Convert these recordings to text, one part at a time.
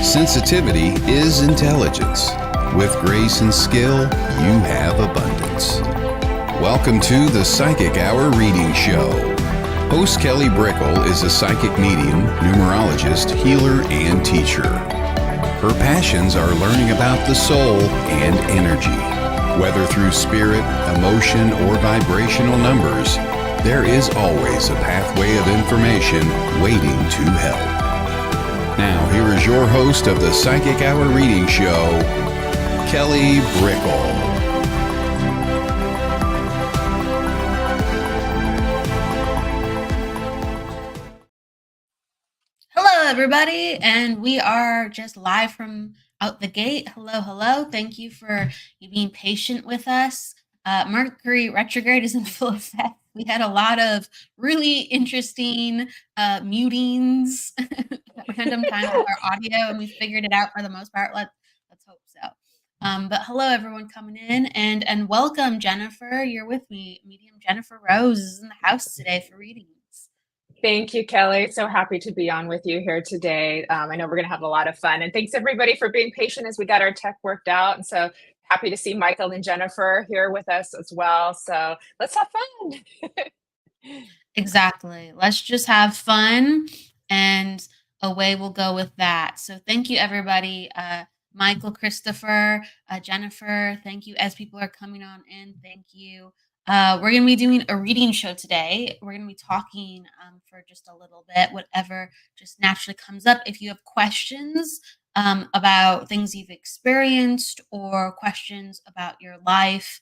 Sensitivity is intelligence. With grace and skill, you have abundance. Welcome to the Psychic Hour Reading Show. Host Kelly Brickle is a psychic medium, numerologist, healer, and teacher. Her passions are learning about the soul and energy. Whether through spirit, emotion, or vibrational numbers, there is always a pathway of information waiting to help. Now, here is your host of the Psychic Hour Reading Show, Kelly Brickle. Hello, everybody, and we are just live from out the gate. Hello. Thank you for being patient with us. Mercury retrograde is in full effect. We had a lot of really interesting mutings at random times with our audio, and we figured it out for the most part. Let's hope so. But hello, everyone coming in, and welcome, Jennifer. You're with me. Medium Jennifer Rose is in the house today for readings. Thank you, Kelly. So happy to be on with you here today. I know we're going to have a lot of fun. And thanks, everybody, for being patient as we got our tech worked out. And so happy to see Michael and Jennifer here with us as well. So let's have fun. Exactly. Let's just have fun, and away we'll go with that. So thank you, everybody. Michael, Christopher, Jennifer, thank you. As people are coming on in, thank you. We're going to be doing a reading show today. We're going to be talking for just a little bit, whatever just naturally comes up. If you have questions about things you've experienced or questions about your life,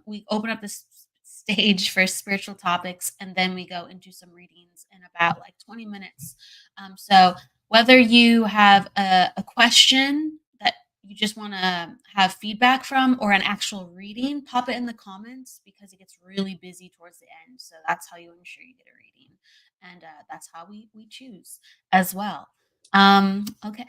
we open up this stage for spiritual topics, and then we go into some readings in about like 20 minutes. So whether you have a question that you just want to have feedback from or an actual reading, pop it in the comments because it gets really busy towards the end. So that's how you ensure you get a reading. And that's how we choose as well. Okay.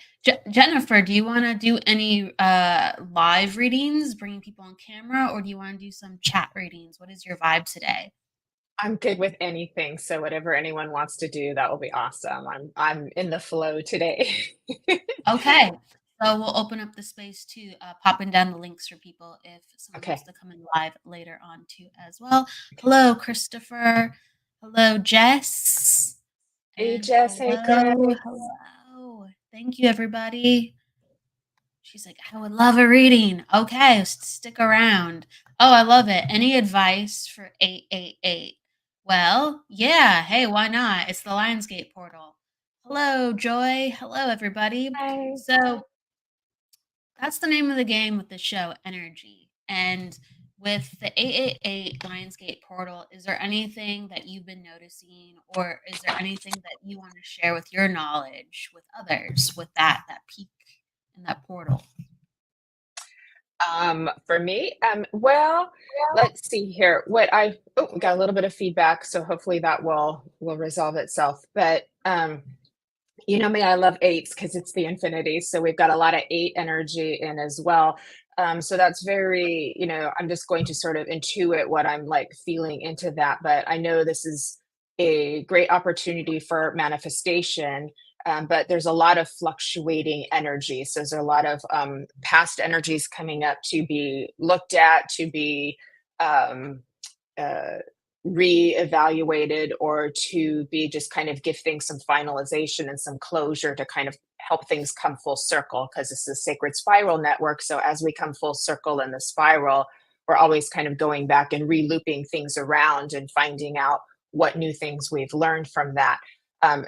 Jennifer, do you want to do any live readings, bringing people on camera, or do you want to do some chat readings? What is your vibe today? I'm good with anything. So whatever anyone wants to do, that will be awesome. I'm in the flow today. Okay. So we'll open up the space to popping down the links for people if someone wants to come in live later on too as well. Okay. Hello, Christopher. Hello, Jess. Hey, Jess. Hey, Chris. Hello. Thank you, everybody. She's like, I would love a reading. Okay, stick around. Oh, I love it. Any advice for 888? Well, yeah. Hey, why not? It's the Lionsgate portal. Hello, Joy. Hello, everybody. Hi. So that's the name of the game with the show, Energy. And with the 888 Lionsgate portal, is there anything that you've been noticing, or is there anything that you want to share with your knowledge with others with that peak in that portal? For me, well, let's see here. We got a little bit of feedback, so hopefully that will resolve itself. But you know me, I love eights because it's the infinity. So we've got a lot of 8 energy in as well. So that's very, I'm just going to sort of intuit what I'm like feeling into that. But I know this is a great opportunity for manifestation. But there's a lot of fluctuating energy. So there's a lot of past energies coming up to be looked at, to be reevaluated, or to be just kind of give things some finalization and some closure to kind of help things come full circle, because this is a sacred spiral network. So as we come full circle in the spiral, we're always kind of going back and re-looping things around and finding out what new things we've learned from that.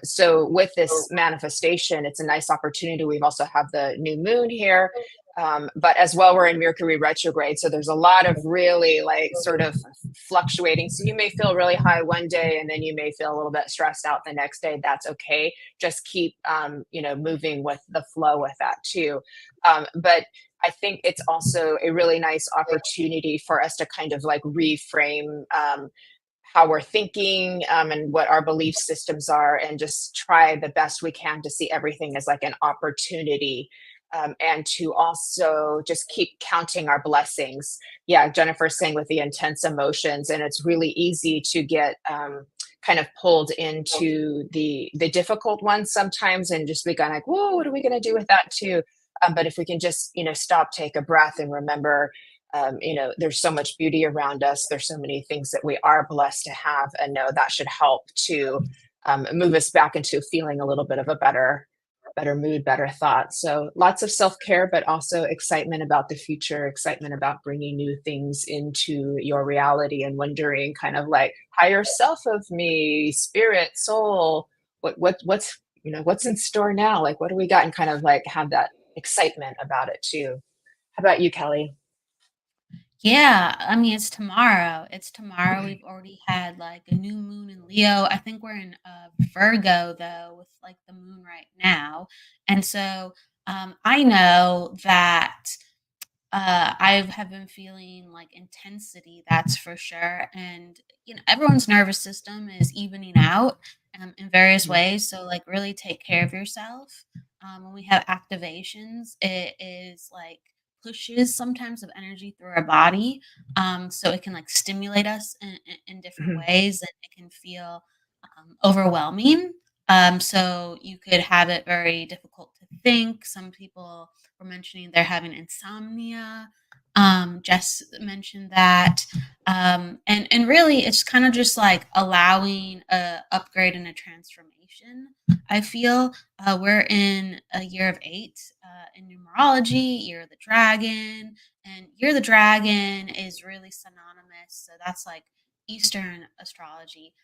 So with this manifestation, it's a nice opportunity. We've also have the new moon here, but as well, we're in Mercury retrograde. So there's a lot of really like sort of fluctuating. So you may feel really high one day, and then you may feel a little bit stressed out the next day. That's okay. Just keep, moving with the flow with that too. But I think it's also a really nice opportunity for us to kind of like reframe how we're thinking and what our belief systems are, and just try the best we can to see everything as like an opportunity, and to also just keep counting our blessings. Yeah, Jennifer's saying with the intense emotions, and it's really easy to get kind of pulled into the difficult ones sometimes, and just be kind of like, whoa, what are we going to do with that too? But if we can just, stop, take a breath, and remember, there's so much beauty around us. There's so many things that we are blessed to have, and know that should help to move us back into feeling a little bit of a better mood, better thought. So lots of self-care, but also excitement about the future, excitement about bringing new things into your reality, and wondering kind of like higher self of me, spirit, soul, what's in store now? Like, what do we got? And kind of like have that excitement about it too. How about you, Kelly? Yeah, I mean, it's tomorrow. It's tomorrow. We've already had like a new moon in Leo. I think we're in Virgo though, with like the moon right now. And so I know that I have been feeling like intensity, that's for sure. And everyone's nervous system is evening out in various Mhm. ways. So like, really take care of yourself. When we have activations, it is like pushes sometimes of energy through our body, so it can like stimulate us in different Mhm. ways, and it can feel overwhelming. So you could have it very difficult to think. Some people were mentioning they're having insomnia. Jess mentioned that. And really, it's kind of just like allowing a upgrade and a transformation. I feel we're in a year of 8 in numerology, year of the dragon, and year of the dragon is really synonymous. So that's like Eastern astrology.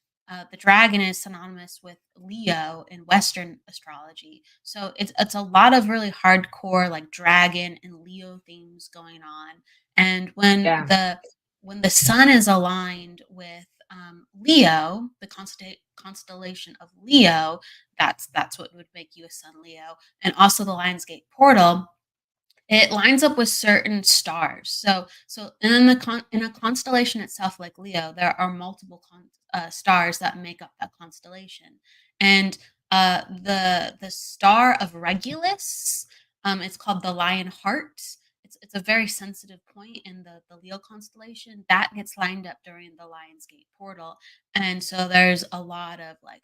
The dragon is synonymous with Leo in Western astrology. So it's a lot of really hardcore like dragon and Leo themes going on. And Yeah. when the sun is aligned with Leo, the constellation of Leo, that's what would make you a Sun Leo, and also the Lionsgate portal. It lines up with certain stars. So in in a constellation itself, like Leo, there are multiple stars that make up that constellation, and the star of Regulus, it's called the Lion Heart. It's a very sensitive point in the Leo constellation that gets lined up during the Lionsgate portal, and so there's a lot of like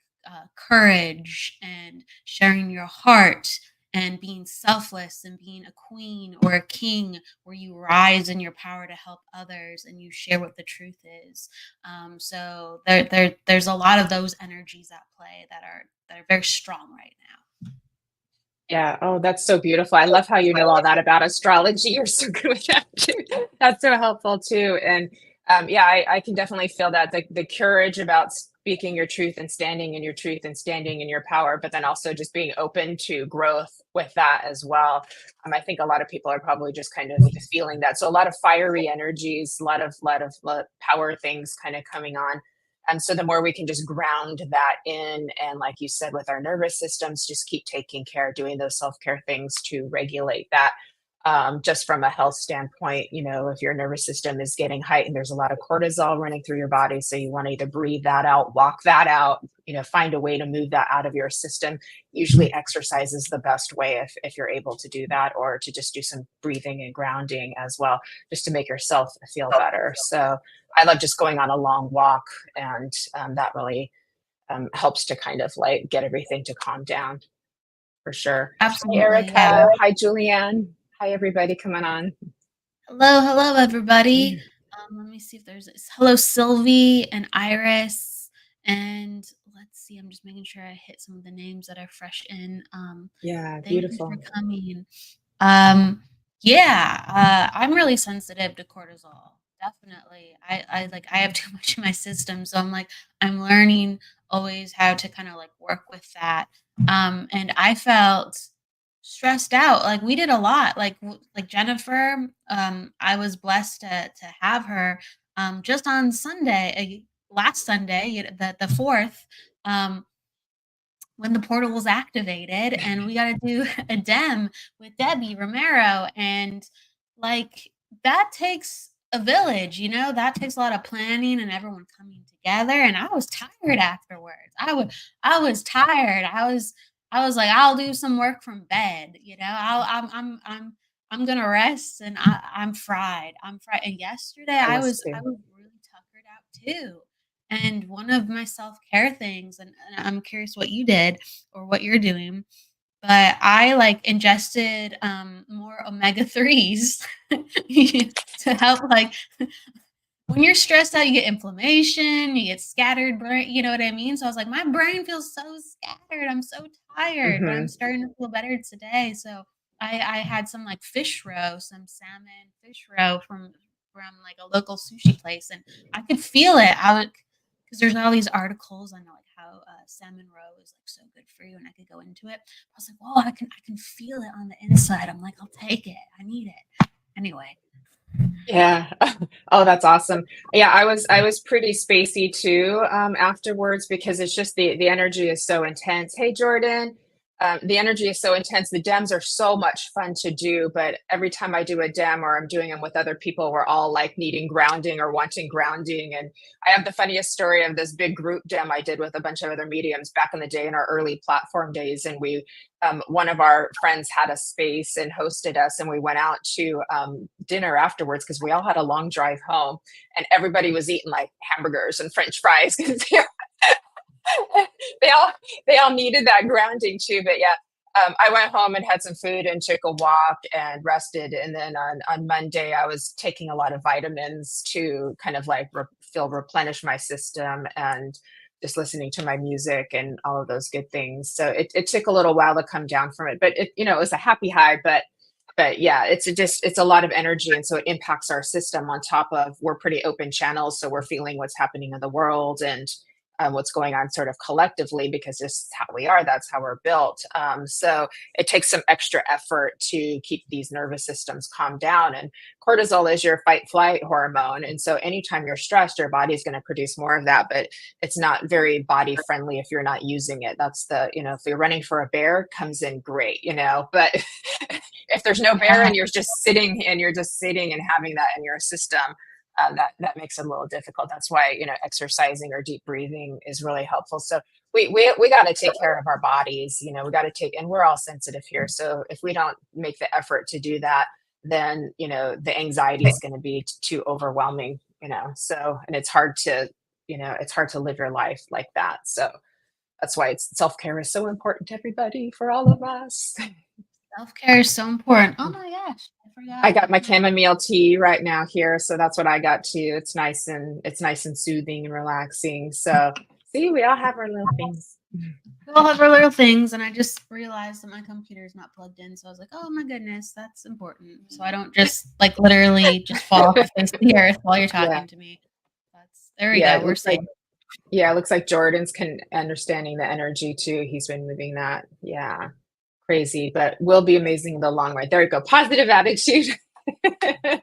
courage and sharing your heart and being selfless and being a queen or a king, where you rise in your power to help others and you share what the truth is. So there's a lot of those energies at play that are very strong right now. Yeah. Oh, that's so beautiful. I love how you know all that about astrology. You're so good with that too. That's so helpful too. And yeah, I can definitely feel that the courage about speaking your truth and standing in your truth and standing in your power, but then also just being open to growth with that as well. I think a lot of people are probably just kind of feeling that. So a lot of fiery energies, a lot of power things kind of coming on. And so the more we can just ground that in, and like you said, with our nervous systems, just keep taking care, doing those self-care things to regulate that. Just from a health standpoint, if your nervous system is getting heightened, there's a lot of cortisol running through your body. So you want to either breathe that out, walk that out, find a way to move that out of your system. Usually exercise is the best way if you're able to do that, or to just do some breathing and grounding as well, just to make yourself feel better. So I love just going on a long walk, and that really helps to kind of like get everything to calm down, for sure. Hi, Absolutely, yeah. Erica. Hi, Julianne. Hi, everybody coming on. Hello, everybody. Let me see if there's hello, Sylvie and Iris, and let's see. I'm just making sure I hit some of the names that are fresh in. Yeah, Thank you for beautiful. coming. Yeah, I'm really sensitive to cortisol. Definitely. I like I have too much in my system, so I'm learning always how to kind of like work with that. And I felt stressed out. Like we did a lot. Like Jennifer, I was blessed to have her just on Sunday, last Sunday, the 4th. Um, when the portal was activated, and we got to do a dem with Debbie Romero, and like that takes a village, that takes a lot of planning and everyone coming together, and I was tired afterwards. I was tired. I was like, I'll do some work from bed, I'm gonna rest, and I'm fried. And yesterday I I was was too. I was really tuckered out too. And one of my self-care things, and I'm curious what you did or what you're doing, but I like ingested more omega-3s to help like when you're stressed out, you get inflammation, you get scattered brain, you know what I mean? So I was like, my brain feels so scattered. I'm so tired, but I'm Hmm. starting to feel better today. So I had some like fish roe, some salmon fish roe from like a local sushi place, and I could feel it. I would because there's all these articles on like how salmon roe is like so good for you, and I could go into it. I was like, whoa, I can feel it on the inside. I'm like, I'll take it. I need it. Anyway. Yeah. Oh, that's awesome. Yeah, I was pretty spacey too afterwards because it's just the energy is so intense. Hey, Jordan. The energy is so intense. The dems are so much fun to do, but every time I do a dem or I'm doing them with other people, we're all like needing grounding or wanting grounding. And I have the funniest story of this big group dem I did with a bunch of other mediums back in the day in our early platform days. And one of our friends had a space and hosted us, and we went out to dinner afterwards because we all had a long drive home, and everybody was eating like hamburgers and French fries because they all they all needed that grounding too. But yeah, I went home and had some food and took a walk and rested. And then on Monday, I was taking a lot of vitamins to kind of like replenish my system and just listening to my music and all of those good things. So it took a little while to come down from it, but it was a happy high. But yeah, it's a lot of energy, and so it impacts our system. On top of we're pretty open channels, so we're feeling what's happening in the world and what's going on sort of collectively because this is how we are. That's how we're built. So it takes some extra effort to keep these nervous systems calmed down. And cortisol is your fight flight hormone, and so anytime you're stressed, your body is going to produce more of that. But it's not very body friendly if you're not using it. That's if you're running for a bear, comes in great, but if there's no bear Yeah. and you're just sitting and having that in your system, that makes it a little difficult. That's why exercising or deep breathing is really helpful. So we got to take care of our bodies. We got to and we're all sensitive here. So if we don't make the effort to do that, then the anxiety is going to be too overwhelming. So and it's hard to live your life like that. So that's why self care is so important to everybody, for all of us. Self-care is so important. Oh my gosh, I I forgot. got my chamomile tea right now here, so that's what I got too. It's nice and soothing and relaxing. So see, we all have our little things. We all have our little things, and I just realized that my computer is not plugged in. So I was like, "Oh my goodness, that's important." So I don't just like literally just fall off the face of the earth while you're Yeah, talking to me. There we yeah. go. It We're looks safe. like Yeah, it looks like Jordan's understanding the energy too. He's been moving that. Yeah, crazy, but will be amazing in the long run. There you go. Positive attitude.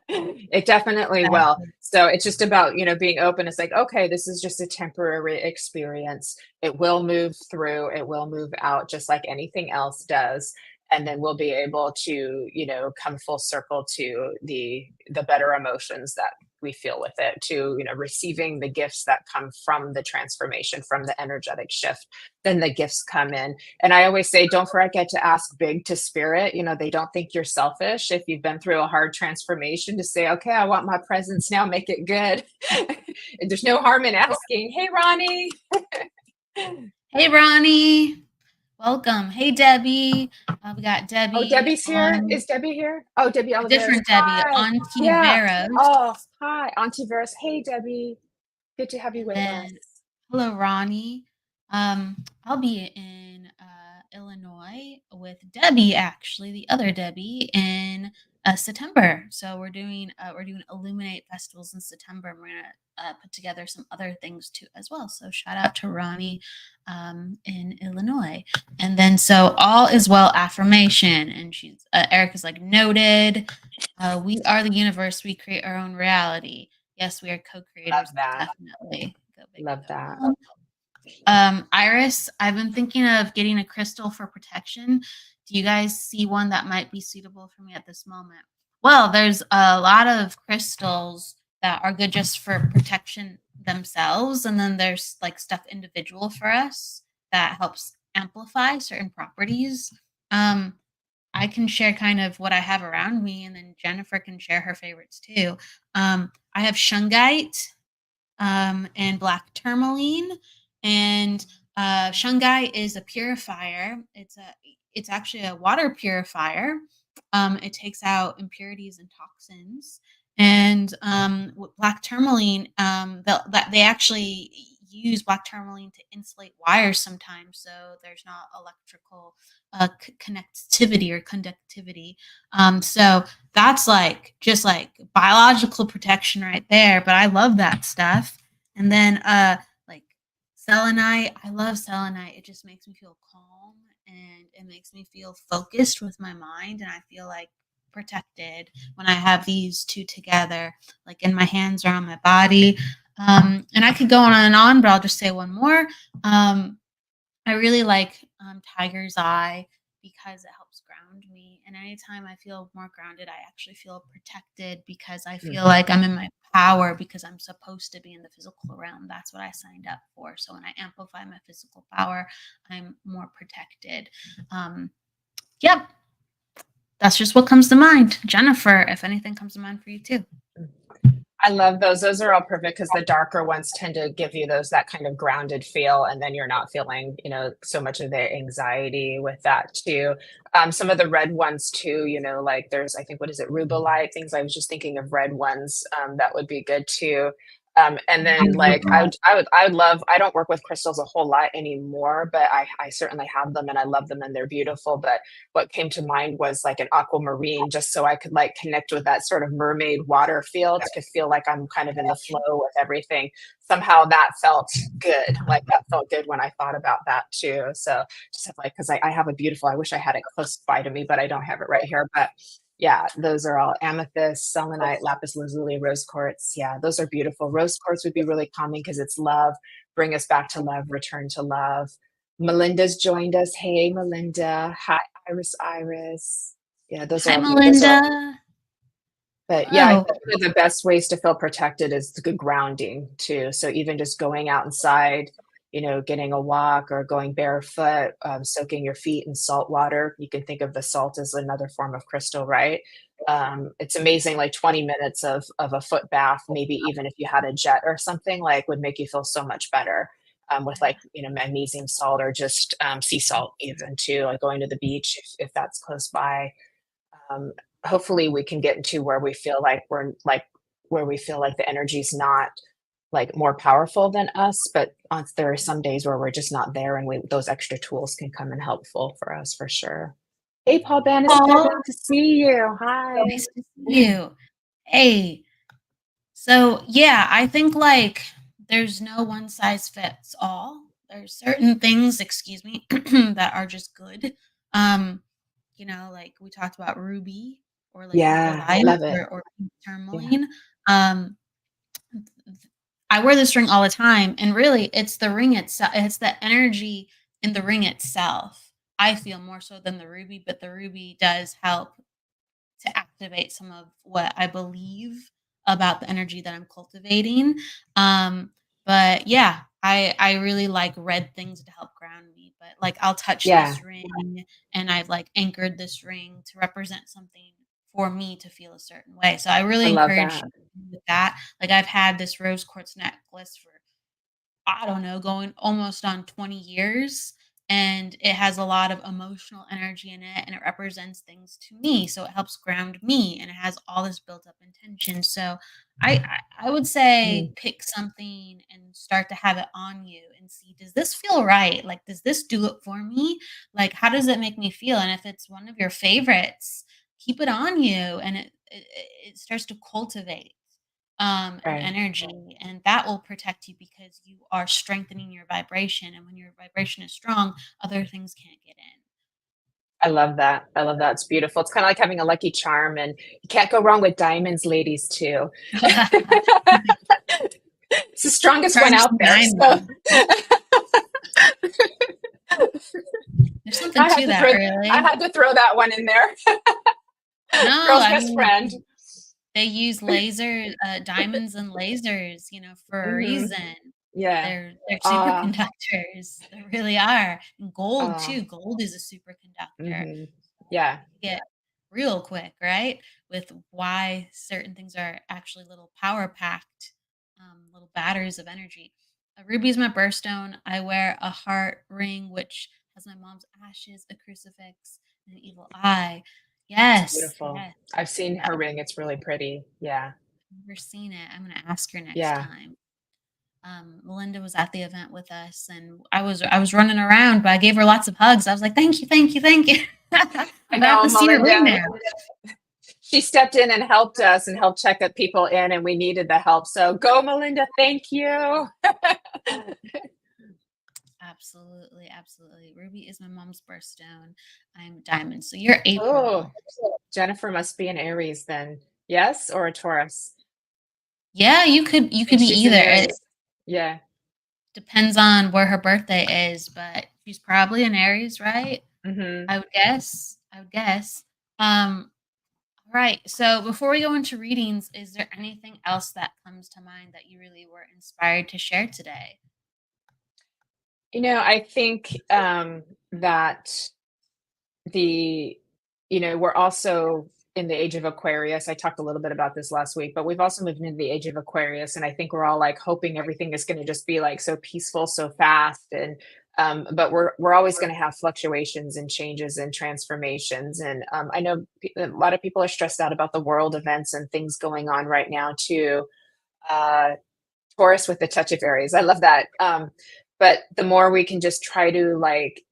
It definitely will. Exactly. So it's just about, being open. It's like, okay, this is just a temporary experience. It will move through, it will move out just like anything else does. And then we'll be able to, come full circle to the better emotions that we feel with it, to, receiving the gifts that come from the transformation, from the energetic shift. Then the gifts come in. And I always say, don't forget to ask big to spirit. They don't think you're selfish if you've been through a hard transformation, to say, okay, I want my presence now, make it good. There's no harm in asking. Hey, Ronnie. Hey, Ronnie. Welcome. Hey, Debbie. We got Oh, Debbie Debbie's here. on Is Debbie here? Oh, Debbie a Oliveras. different Debbie, Hi. Auntie Yeah. Veros. Oh, hi, Auntie Veras. Hey, Debbie. Good to have you And with us. then, hello, Ronnie. I'll be in Illinois with Debbie, actually, the other Debbie, in September. So we're doing Illuminate festivals in September. And we're gonna put together some other things too as well. So shout out to Ronnie in Illinois. And then so all is well affirmation, and she's Erica's like noted. We are the universe. We create our own reality. Yes, we are Love co-creators. that. Definitely. Go big or Love go that. home. Iris, I've been thinking of getting a crystal for protection. Do you guys see one that might be suitable for me at this moment? Well, there's a lot of crystals that are good just for protection themselves, and then there's like stuff individual for us that helps amplify certain properties. Um, I can share kind of what I have around me, and then Jennifer can share her favorites too. I have shungite. and black tourmaline. And shungai is a purifier. It's actually a water purifier. It takes out impurities and toxins. And with black tourmaline, they actually use black tourmaline to insulate wires sometimes, so there's not electrical connectivity or conductivity. So that's like just like biological protection right there. But I love that stuff. And then like selenite, I love selenite. It just makes me feel calm and it makes me feel focused with my mind, and I feel like protected when I have these two together, like in my hands or on my body. And I could go on and on, but I'll just say one more. I really like tiger's eye because it helps ground me. And anytime I feel more grounded, I actually feel protected because I feel like I'm in my power because I'm supposed to be in the physical realm. That's what I signed up for. So when I amplify my physical power, I'm more protected. Yep. That's just what comes to mind. Jennifer, if anything comes to mind for you too. I love those. Those are all perfect because the darker ones tend to give you that kind of grounded feel, and then you're not feeling, so much of the anxiety with that too. Some of the red ones too, like there's, I think, what is it, rubellite things. I was just thinking of red ones. That would be good too. And then like I would love, I don't work with crystals a whole lot anymore, but I certainly have them and I love them and they're beautiful. But what came to mind was like an aquamarine, just so I could like connect with that sort of mermaid water feel to feel like I'm kind of in the flow with everything. Somehow that felt good. Like that felt good when I thought about that too. So just like, because I have a beautiful, I wish I had it close by to me, but I don't have it right here. But yeah, those are all amethyst, selenite, lapis lazuli, rose quartz. Yeah, those are beautiful. Rose quartz would be really calming because it's love. Bring us back to love, return to love. Melinda's joined us. Hey, Melinda. Hi, Iris. Yeah, those Hi, are all Melinda. but yeah, I think one of the best ways to feel protected is the good grounding too. So even just going out inside, getting a walk or going barefoot, soaking your feet in salt water. You can think of the salt as another form of crystal, right? It's amazing, like 20 minutes of a foot bath, maybe even if you had a jet or something, like would make you feel so much better. With like, magnesium salt or just sea salt even too, like going to the beach if that's close by. Um, Hopefully we can get into where we feel like the energy's not like more powerful than us, but there are some days where we're just not there, and those extra tools can come in helpful for us for sure. Hey, Paul Bannister, good to see you. Hi. Nice to see you. Hey. So yeah, I think like there's no one size fits all. There's certain things, excuse me, that are just good. Like we talked about ruby or like Yeah, rhodite love it. or pink Yeah. tourmaline. I wear this ring all the time, and really it's the ring itself. It's the energy in the ring itself. I feel more so than the ruby, but the ruby does help to activate some of what I believe about the energy that I'm cultivating. But yeah, I really like red things to help ground me. But like I'll touch this ring and I've like anchored this ring to represent something for me to feel a certain way. So I really encourage you with that. Like I've had this rose quartz necklace for I don't know, going almost on 20 years. And it has a lot of emotional energy in it and it represents things to me. So it helps ground me and it has all this built up intention. So I would say pick something and start to have it on you and see, does this feel right? Like, does this do it for me? Like, how does it make me feel? And if it's one of your favorites, keep it on you and it starts to cultivate an energy, and that will protect you because you are strengthening your vibration. And when your vibration is strong, other things can't get in. I love that. I love that. It's beautiful. It's kind of like having a lucky charm, and you can't go wrong with diamonds, ladies, too. It's the strongest one out there. So. There's something to that, really. I had to throw that one in there. No, girl's best friend. They use diamonds and lasers, for a reason. Yeah. They're superconductors. They really are. And gold too. Gold is a superconductor. Yeah. Get real quick, right? With why certain things are actually little power packed little batteries of energy. A ruby is my birthstone. I wear a heart ring, which has my mom's ashes, a crucifix, and an evil eye. It's Yes, beautiful. yes. I've seen her I've ring. It's really pretty. Yeah. never seen it. I'm gonna ask her next Yeah. time. Melinda was at the event with us, and I was running around, but I gave her lots of hugs. I was like, "Thank you, thank you, thank you." I But I have know to see her ring Melinda. now. She stepped in and helped us and helped check up people in, and we needed the help. So go, Melinda. Thank you. Absolutely, absolutely. Ruby is my mom's birthstone. I'm diamond, so you're Oh, April. Jennifer must be an Aries then. Yes, or a Taurus? Yeah, you I could think be she's an either. It Aries. Yeah. depends on where her birthday is, but she's probably an Aries, right? Hmm. I would guess. I would guess. All right. So before we go into readings, is there anything else that comes to mind that you really were inspired to share today? I think that the we're also in the age of Aquarius. I talked a little bit about this last week, but we've also moved into the age of Aquarius, and I think we're all like hoping everything is going to just be like so peaceful so fast, and but we're always going to have fluctuations and changes and transformations. And I know a lot of people are stressed out about the world events and things going on right now too. uh Taurus with a touch of Aries. I love that. But the more we can just try to like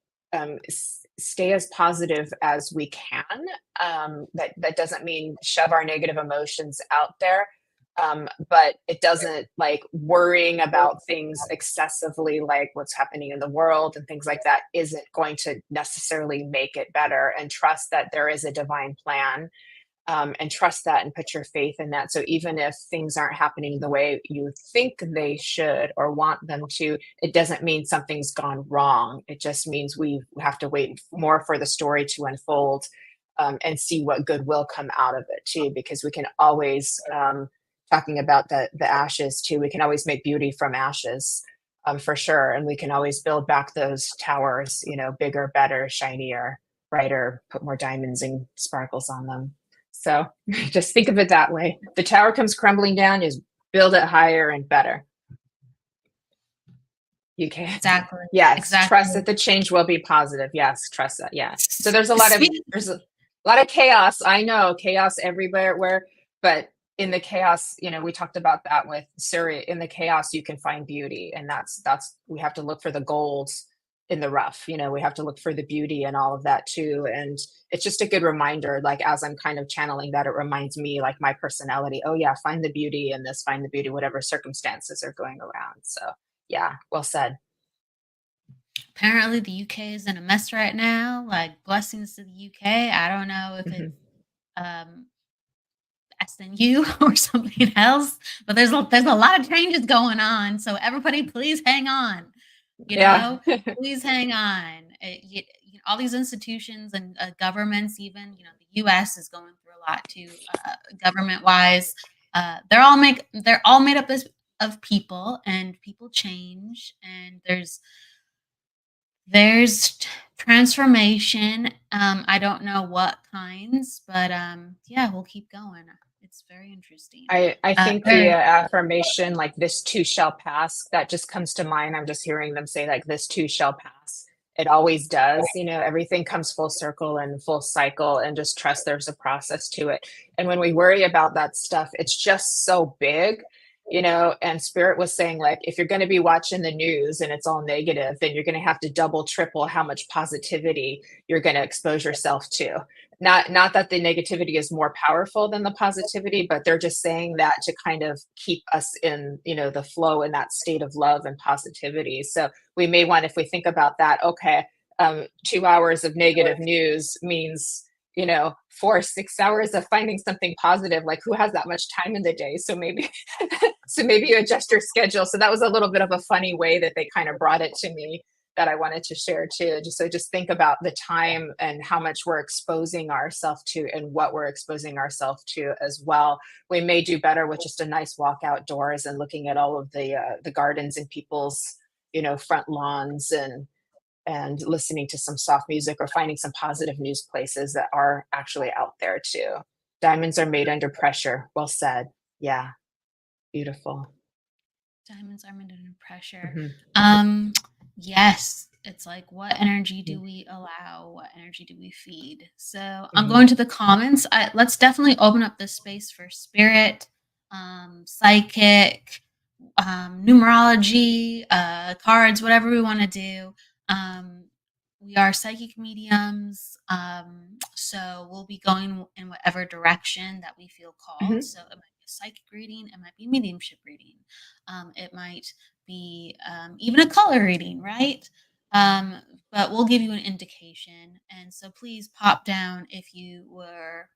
stay as positive as we can. That doesn't mean shove our negative emotions out there. But it doesn't like worrying about things excessively, like what's happening in the world and things like that, isn't going to necessarily make it better. And trust that there is a divine plan, and trust that and put your faith in that. So even if things aren't happening the way you think they should or want them to, it doesn't mean something's gone wrong. It just means we have to wait more for the story to unfold, and see what good will come out of it too, because we can always, talking about the ashes too, we can always make beauty from ashes. For sure. And we can always build back those towers, bigger, better, shinier, brighter, put more diamonds and sparkles on them. So just think of it that way. The tower comes crumbling down, just build it higher and better. You can. Exactly. Yes, trust Exactly. that the change will be positive. Yes, trust that. Yeah. So Speak- there's a lot of chaos. I know chaos everywhere but in the chaos, we talked about that with Surya. In the chaos, you can find beauty. And that's we have to look for the gold in the rough. We have to look for the beauty and all of that too. And it's just a good reminder, like as I'm kind of channeling that, it reminds me like my personality. Oh yeah, find the beauty in this, find the beauty, whatever circumstances are going around. So yeah, well said. Apparently, the UK is in a mess right now. Like blessings to the UK. I don't know if it's Mhm. um, SNU or something else, but there's a lot of changes going on. So everybody, please hang on. You Yeah. know, please hang on. All these institutions and governments, even the U.S. is going through a lot too, government wise. They're all made up of people, and people change, and there's transformation. I don't know what kinds, but yeah, we'll keep going. It's very interesting. I think the Very affirmation, like this too shall pass, that just comes to mind. I'm just hearing them say, like, this too shall pass. It always does. Everything comes full circle and full cycle, and just trust there's a process to it. And when we worry about that stuff, it's just so big. And Spirit was saying, like, if you're going to be watching the news and it's all negative, then you're going to have to double, triple how much positivity you're going to expose yourself to. Not that the negativity is more powerful than the positivity, but they're just saying that to kind of keep us in the flow in that state of love and positivity. So we may want, if we think about that, okay, 2 hours of negative news means 4 6 hours of finding something positive. Like, who has that much time in the day? So maybe you adjust your schedule. So that was a little bit of a funny way that they kind of brought it to me, that I wanted to share too. Just think about the time and how much we're exposing ourselves to, and what we're exposing ourselves to as well. We may do better with just a nice walk outdoors and looking at all of the gardens and people's front lawns, and listening to some soft music, or finding some positive news places that are actually out there too. Diamonds are made under pressure. Well said. Yeah, beautiful. Diamonds are made under pressure. Mm-hmm. Yes, it's like, what energy do we allow? What energy do we feed? So I'm Mm-hmm. going to the comments. Let's definitely open up this space for spirit, psychic, numerology, cards, whatever we want to do. We are psychic mediums, so we'll be going in whatever direction that we feel called. Mm-hmm. So it might be a psychic reading, it might be mediumship reading, it might be even a color reading, right? But we'll give you an indication. And so please pop down if you were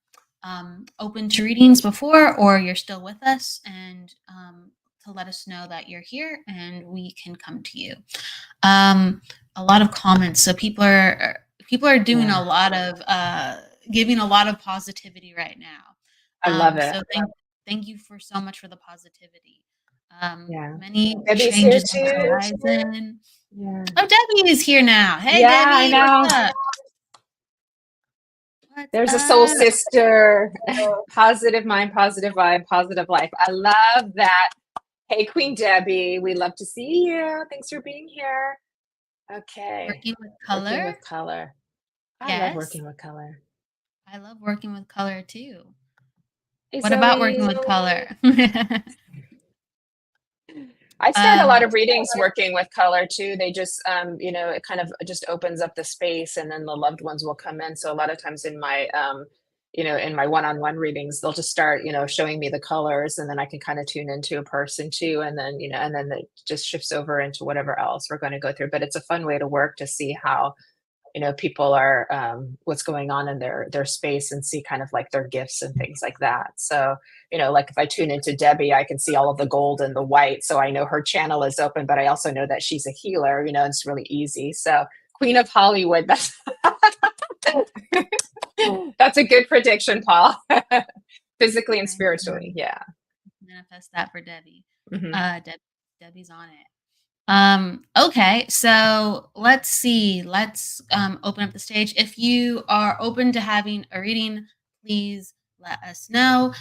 open to readings before, or you're still with us, and to let us know that you're here and we can come to you. A lot of comments. So people are doing a lot of giving a lot of positivity right now. I love it. So thank you for so much for the positivity. Many Debbie's changes here on too. the horizon. Yeah. Oh, Debbie is here now. Hey, Yeah, Debbie. I know. What's up? There's a soul sister. Positive mind, positive vibe, positive life. I love that. Hey, Queen Debbie, we love to see you. Thanks for being here. Okay. Working with color. Working with color. I love Yes. working with color. I love working with color too. Hey, What about working with color? I start a lot of readings working with color too. They just, it kind of just opens up the space, and then the loved ones will come in. So a lot of times in my, in my one-on-one readings, they'll just start, showing me the colors, and then I can kind of tune into a person too. And then, and then it just shifts over into whatever else we're going to go through. But it's a fun way to work to see how, people are, what's going on in their space, and see kind of like their gifts and things like that. So, like if I tune into Debbie, I can see all of the gold and the white. So I know her channel is open, but I also know that she's a healer, it's really easy. So Queen of Hollywood, that's, that's a good prediction, Paul. Physically and spiritually. Yeah. Manifest that for Debbie. Mm-hmm. Debbie's on it. Okay, so let's see. Let's open up the stage. If you are open to having a reading, please let us know.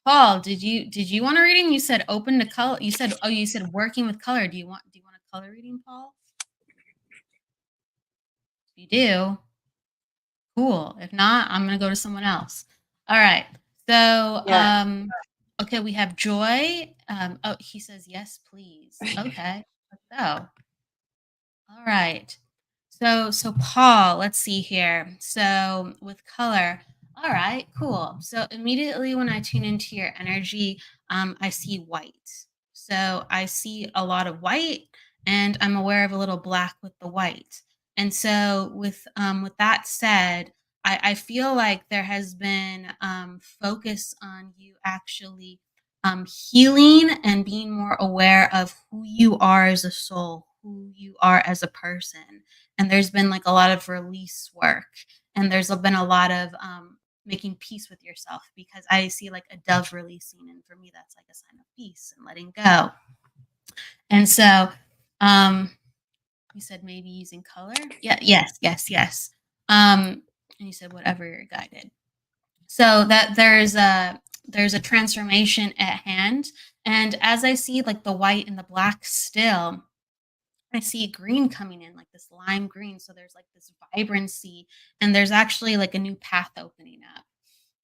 Paul, did you want a reading? You said open to color. You said working with color. Do you want a color reading, Paul? If you do, cool. If not, I'm gonna go to someone else. All right. So okay, we have Joy. Oh, he says yes, please. Okay, let's go. All right. So Paul, let's see here. So with color, all right, cool. So immediately when I tune into your energy, I see white. So I see a lot of white, and I'm aware of a little black with the white. And so with that said, I feel like there has been focus on you actually healing and being more aware of who you are as a soul, who you are as a person. And there's been like a lot of release work, and there's been a lot of making peace with yourself, because I see like a dove releasing, and for me that's like a sign of peace and letting go. And so you said maybe using color. Yes. And you said whatever you're guided. So that there's a transformation at hand. And as I see like the white and the black still, I see green coming in, like this lime green. So there's like this vibrancy, and there's actually like a new path opening up,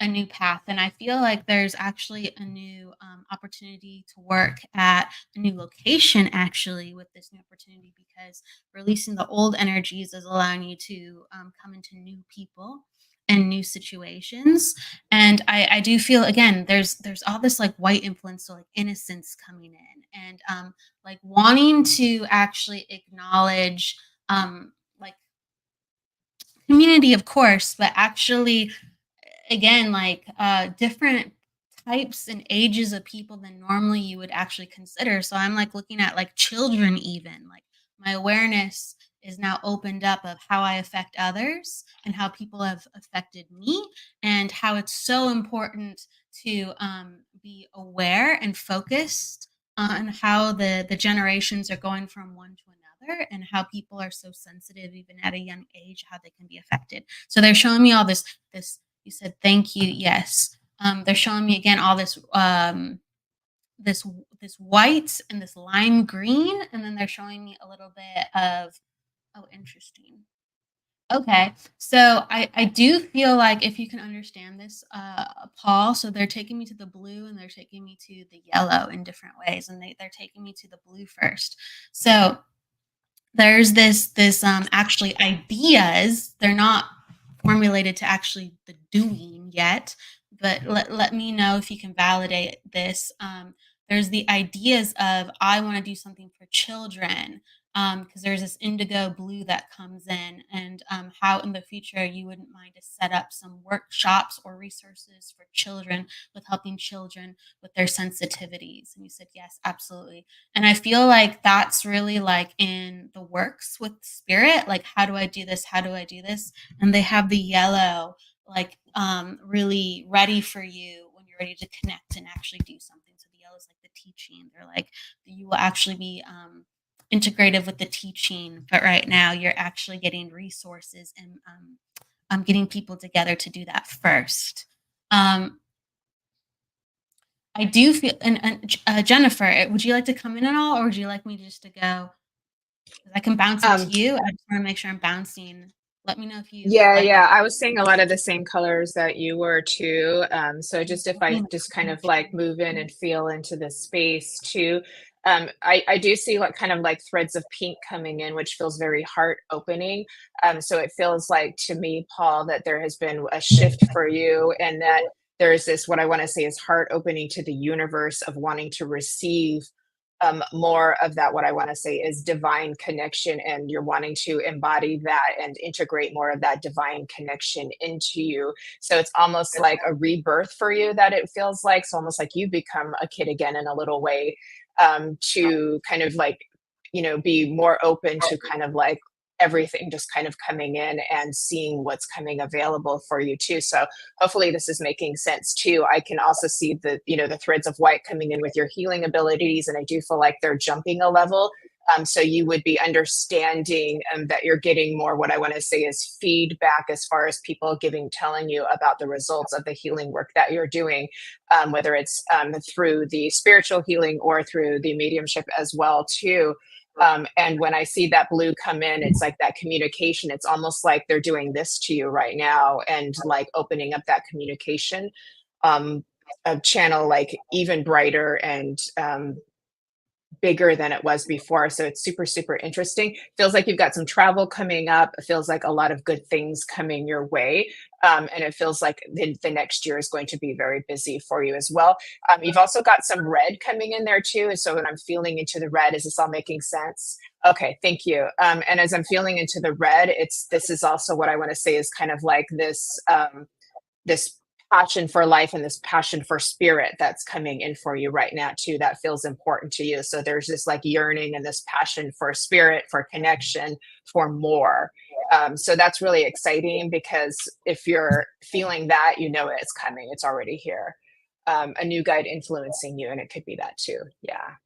a new path. And I feel like there's actually a new opportunity to work at a new location, actually, with this new opportunity, because releasing the old energies is allowing you to come into new people and new situations. And I do feel, again, there's all this like white influence, so like innocence coming in, and like wanting to actually acknowledge like community, of course, but actually, again, like different types and ages of people than normally you would actually consider. So I'm like looking at like children, even like my awareness is now opened up of how I affect others and how people have affected me, and how it's so important to be aware and focused on how the generations are going from one to another, and how people are so sensitive even at a young age, how they can be affected. So they're showing me all this. You said thank you. Yes. They're showing me again all this this white and this lime green, and then they're showing me a little bit of, oh, interesting. Okay, so I do feel like if you can understand this, Paul, so they're taking me to the blue and they're taking me to the yellow in different ways, and they're taking me to the blue first. So there's this actually ideas. They're not formulated to actually the doing yet, but let me know if you can validate this. There's the ideas of I want to do something for children, because there's this indigo blue that comes in, and how in the future you wouldn't mind to set up some workshops or resources for children with helping children with their sensitivities. And you said yes, absolutely. And I feel like that's really like in the works with spirit. Like, how do I do this? How do I do this? And they have the yellow, like, really ready for you when you're ready to connect and actually do something. So the yellow is like the teaching. They're like, you will actually be integrated with the teaching, but right now you're actually getting resources and getting people together to do that first. I do feel, and Jennifer, would you like to come in at all, or would you like me just to go? 'Cause I can bounce it to you. I just want to make sure I'm bouncing. Let me know if you Yeah, like yeah. it. I was seeing a lot of the same colors that you were too. So just if I just kind of like move in and feel into the space too. I do see like kind of like threads of pink coming in, which feels very heart opening. So it feels like to me, Paul, that there has been a shift for you and that there's this, what I want to say is heart opening to the universe of wanting to receive more of that. What I want to say is divine connection, and you're wanting to embody that and integrate more of that divine connection into you. So it's almost like a rebirth for you, that it feels like. So almost like you become a kid again in a little way, to kind of like, be more open to kind of like everything just kind of coming in and seeing what's coming available for you too. So hopefully this is making sense too. I can also see the threads of white coming in with your healing abilities, and I do feel like they're jumping a level. So you would be understanding that you're getting more, what I want to say is feedback, as far as people telling you about the results of the healing work that you're doing, whether it's through the spiritual healing or through the mediumship as well too. And when I see that blue come in, it's like that communication. It's almost like they're doing this to you right now, and like opening up that communication, um, a channel like even brighter and bigger than it was before. So it's super, super interesting. Feels like you've got some travel coming up. It feels like a lot of good things coming your way. And it feels like the next year is going to be very busy for you as well. You've also got some red coming in there too. So when I'm feeling into the red, is this all making sense? Okay, thank you. And as I'm feeling into the red, this is also what I want to say is kind of like this passion for life and this passion for spirit that's coming in for you right now too, that feels important to you. So there's this like yearning and this passion for spirit, for connection, for more. So that's really exciting, because if you're feeling that, it's coming, it's already here. A new guide influencing you, and it could be that too.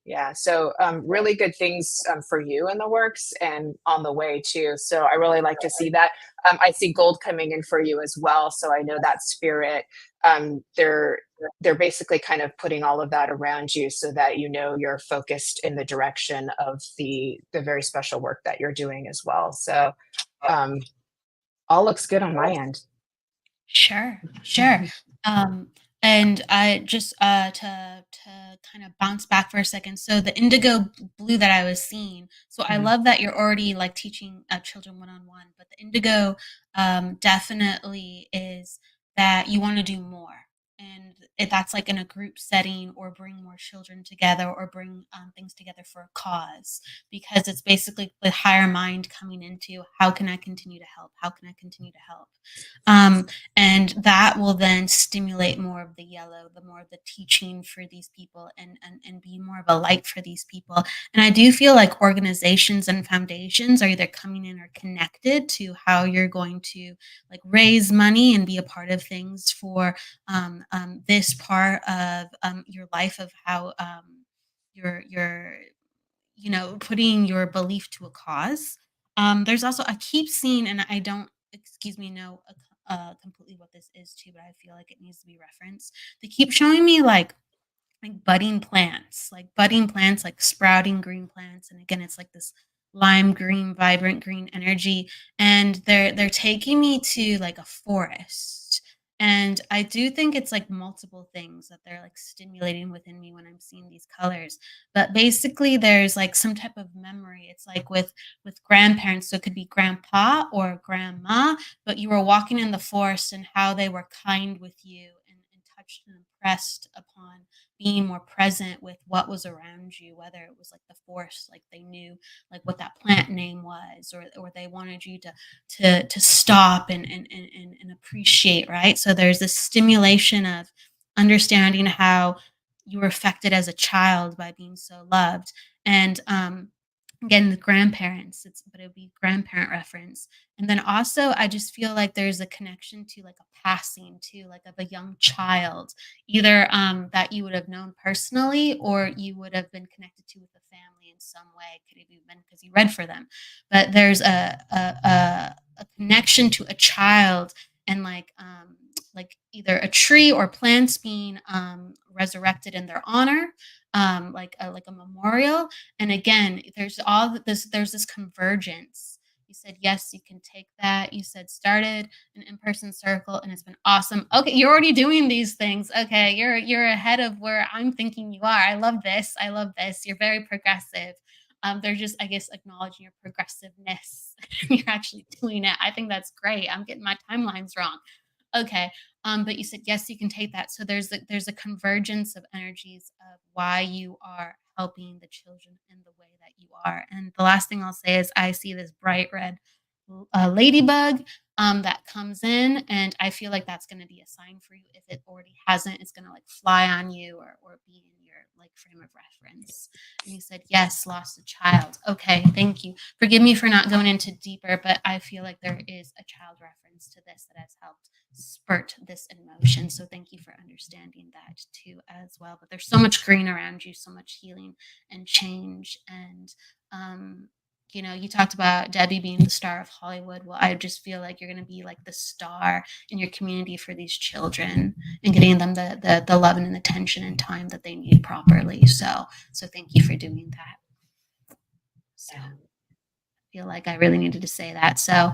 Yeah. So really good things for you in the works and on the way too. So I really like to see that. I see gold coming in for you as well. So I know that spirit, they're basically kind of putting all of that around you, so that you're focused in the direction of the very special work that you're doing as well. So all looks good on my end. Sure, sure. Um, and I just to kind of bounce back for a second. So the indigo blue that I was seeing. So I Mhm. love that you're already like teaching children one on one. But the indigo definitely is that you want to do more, and that's like in a group setting, or bring more children together, or bring things together for a cause, because it's basically the higher mind coming into how can I continue to help? How can I continue to help? And that will then stimulate more of the yellow, the more of the teaching for these people, and be more of a light for these people. And I do feel like organizations and foundations are either coming in or connected to how you're going to like raise money and be a part of things for this part of your life, of how you're putting your belief to a cause. There's also, I keep seeing, and I don't, excuse me, know completely what this is too, but I feel like it needs to be referenced. They keep showing me like like budding plants, like sprouting green plants. And again, it's like this lime green, vibrant green energy. And they're taking me to like a forest. And I do think it's like multiple things that they're like stimulating within me when I'm seeing these colors. But basically there's like some type of memory. It's like with grandparents, so it could be grandpa or grandma, but you were walking in the forest and how they were kind with you and touched and impressed upon being more present with what was around you, whether it was like the forest, like they knew like what that plant name was, or they wanted you to stop and appreciate, right? So there's this stimulation of understanding how you were affected as a child by being so loved. And again, the grandparents, but it would be grandparent reference. And then also I just feel like there's a connection to like a passing to like of a young child, either that you would have known personally or you would have been connected to with the family in some way. Could have even been because you read for them. But there's a connection to a child and like either a tree or plants being resurrected in their honor, like a memorial. And again, there's this convergence. You said yes, you can take that. You said started an in-person circle and it's been awesome. Okay, you're already doing these things. Okay, you're ahead of where I'm thinking you are. I love this. I love this. You're very progressive. They're just, I guess, acknowledging your progressiveness. You're actually doing it. I think that's great. I'm getting my timelines wrong. Okay. But you said yes, you can take that. So there's a convergence of energies of why you are helping the children in the way that you are. And the last thing I'll say is I see this bright red ladybug that comes in, and I feel like that's going to be a sign for you. If it already hasn't, it's going to like fly on you or be in your like frame of reference. And you said yes, lost a child. Okay, thank you. Forgive me for not going into deeper, but I feel like there is a child reference to this that has helped spurt this emotion. So thank you for understanding that too as well. But there's so much green around you, so much healing and change. And you talked about Debbie being the star of Hollywood. Well, I just feel like you're going to be like the star in your community for these children and getting them the love and attention and time that they need properly. So thank you for doing that. So feel like I really needed to say that. So,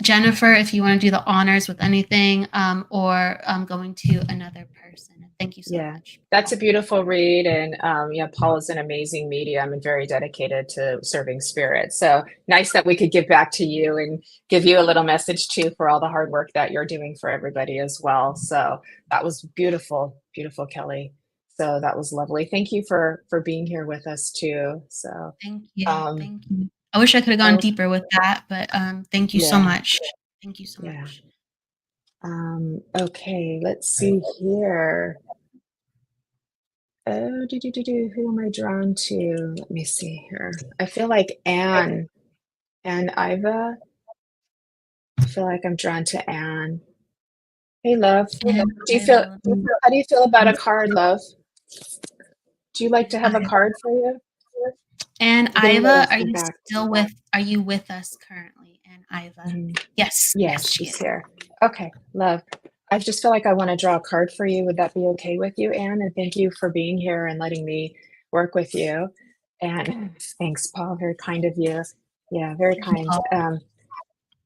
Jennifer, if you want to do the honors with anything, or going to another person. Thank you so much. That's a beautiful read. And Paul is an amazing medium and very dedicated to serving spirit. So nice that we could give back to you and give you a little message too for all the hard work that you're doing for everybody as well. So that was beautiful, beautiful, Kelly. So that was lovely. Thank you for being here with us too. So thank you. Thank you. I wish I could have gone deeper with that, but thank you so much. Thank you so much. Okay, let's see here. Oh, who am I drawn to? Let me see here. I feel like Anne Iva. I feel like I'm drawn to Anne. Hey, love. How do you feel about a card, love? Do you like to have a card for you? And Iva, are you with us currently? And Iva. Mm-hmm. Yes, she's here. Okay, love. I just feel like I want to draw a card for you. Would that be okay with you, Anne? And thank you for being here and letting me work with you. And thanks, Paul. Very kind of you. Yeah, very kind.